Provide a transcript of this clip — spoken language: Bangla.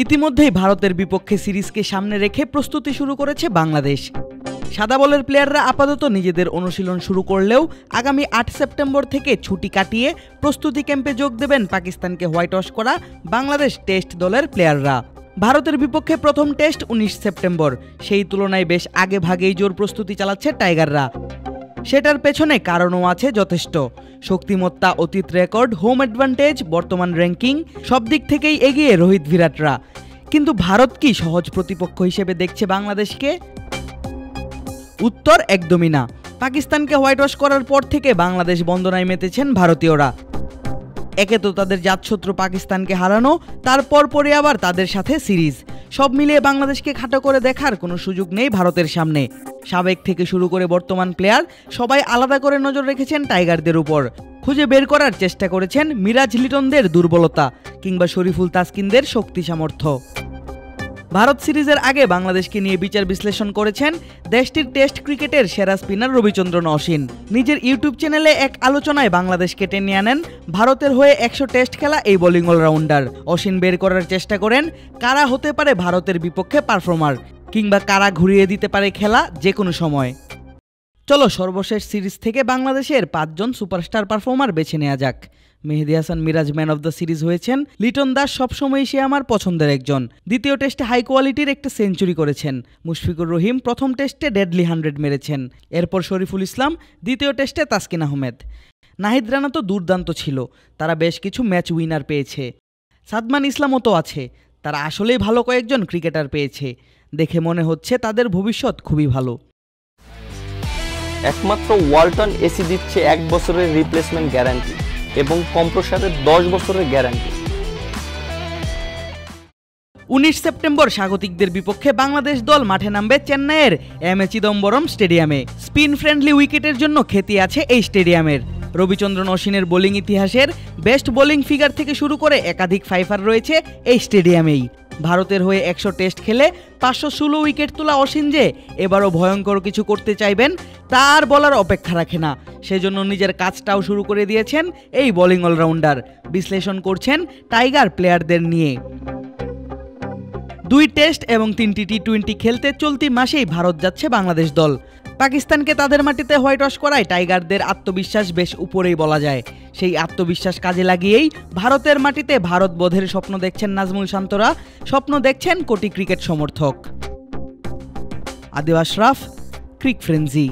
ইতিমধ্যেই ভারতের বিপক্ষে সিরিজকে সামনে রেখে প্রস্তুতি শুরু করেছে বাংলাদেশ। সাদা বলের প্লেয়াররা আপাতত নিজেদের অনুশীলন শুরু করলেও আগামী ৮ সেপ্টেম্বর থেকে ছুটি কাটিয়ে প্রস্তুতি ক্যাম্পে যোগ দেবেন পাকিস্তানকে হোয়াইট ওয়াশ করা বাংলাদেশ টেস্ট দলের প্লেয়াররা। ভারতের বিপক্ষে প্রথম টেস্ট ১৯ সেপ্টেম্বর, সেই তুলনায় বেশ আগে ভাগেই জোর প্রস্তুতি চালাচ্ছে টাইগাররা। সেটার পেছনে কারণও আছে যথেষ্ট। শক্তিমত্তা, অতীত রেকর্ড, হোম অ্যাডভান্টেজ, বর্তমান র্যাঙ্কিং সব দিক থেকেই এগিয়ে রোহিত বিরাটরা। কিন্তু ভারত কি সহজ প্রতিপক্ষ হিসেবে দেখছে বাংলাদেশকে? উত্তর একদমই না। পাকিস্তানকে হোয়াইট ওয়াশ করার পর থেকে বাংলাদেশ বন্দনায় মেতেছেন ভারতীয়রা। একে তো তাদের জাতশত্রু পাকিস্তানকে হারানো, তারপর পরে আবার তাদের সাথে সিরিজ, সব মিলিয়ে বাংলাদেশকে খাটো করে দেখার কোনো সুযোগ নেই ভারতের সামনে। সাবেক থেকে শুরু করে বর্তমান প্লেয়ার সবাই আলাদা করে নজর রেখেছেন টাইগারদের উপর। খুঁজে বের করার চেষ্টা করেছেন মিরাজ লিটনদের দুর্বলতা কিংবা শরীফুল তাসকিনদের শক্তি সামর্থ্য। ভারত সিরিজের আগে বাংলাদেশকে নিয়ে বিচার বিশ্লেষণ করেছেন দেশটির টেস্ট ক্রিকেটের সেরা স্পিনার রবিচন্দ্রন অশ্বিন। নিজের ইউটিউব চ্যানেলে এক আলোচনায় বাংলাদেশকে টেনে আনেন ভারতের হয়ে ১০০ টেস্ট খেলা এই বোলিং অলরাউন্ডার। অশ্বিন বের করার চেষ্টা করেন কারা হতে পারে ভারতের বিপক্ষে পারফর্মার, কিংবা কারা ঘুরিয়ে দিতে পারে খেলা যে কোনো সময়। চলো সর্বশেষ সিরিজ থেকে বাংলাদেশের ৫ জন সুপারস্টার পারফর্মার বেছে নেওয়া যাক। Mehedi Hasan Miraz man of the series হয়েছেন। লিটন দাস সবসময় সে আমার পছন্দের একজন। দ্বিতীয় টেস্টে হাই কোয়ালিটির একটা সেঞ্চুরি করেছেন। মুশফিকুর রহিম প্রথম টেস্টে ডেডলি 100 মেরেছেন। এরপর শরীফুল ইসলাম, দ্বিতীয় টেস্টে তাসকিন আহমেদ। নাহিদ রানা তো দুর্দান্ত ছিল, তারা বেশ কিছু ম্যাচ উইনার পেয়েছে। সাদমান ইসলামও তো আছে, তারা আসলেই ভালো কয়েকজন ক্রিকেটার পেয়েছে। দেখে মনে হচ্ছে তাদের ভবিষ্যৎ খুবই ভালো। একমাত্র ওয়ালটন এসি দিচ্ছে 1 বছরের রিপ্লেসমেন্ট গ্যারান্টি এবং কম্প্রেসারের 10 বছরের গ্যারান্টি। ১৯ সেপ্টেম্বর স্বাগতিকদের বিপক্ষে বাংলাদেশ দল মাঠে নামবে চেন্নাইয়ের এম এ চিদম্বরম স্টেডিয়ামে। স্পিন ফ্রেন্ডলি উইকেটের জন্য খ্যাতি আছে এই স্টেডিয়ামের। রবিচন্দ্রন অশ্বিনের বোলিং ইতিহাসের বেস্ট বোলিং ফিগার থেকে শুরু করে একাধিক ফাইফার রয়েছে এই স্টেডিয়ামেই। ভারতের হয়ে ১০০ টেস্ট খেলে ৫১৬ উইকেট তোলা অশ্বিন যে এবারও ভয়ঙ্কর কিছু করতে চাইবেন তা আর বলার অপেক্ষা রাখে না। সেজন্য নিজের কাজটাও শুরু করে দিয়েছেন এই বোলিং অলরাউন্ডার। বিশ্লেষণ করছেন টাইগার প্লেয়ারদের নিয়ে। ২ টেস্ট এবং ৩টি টি-20 খেলতে চলতি মাসেই ভারত যাচ্ছে বাংলাদেশ দল। পাকিস্তানকে তাদের মাটিতে হোয়াইট ওয়াশ করায় টাইগারদের আত্মবিশ্বাস বেশ উপরেই বলা যায়। সেই আত্মবিশ্বাস কাজে লাগিয়েই ভারতের মাটিতে ভারত বোধের স্বপ্ন দেখছেন নাজমুল শান্তরা, স্বপ্ন দেখছেন কোটি ক্রিকেট সমর্থক। আদিল আশরাফ, ক্রিক ফ্রেন্জি।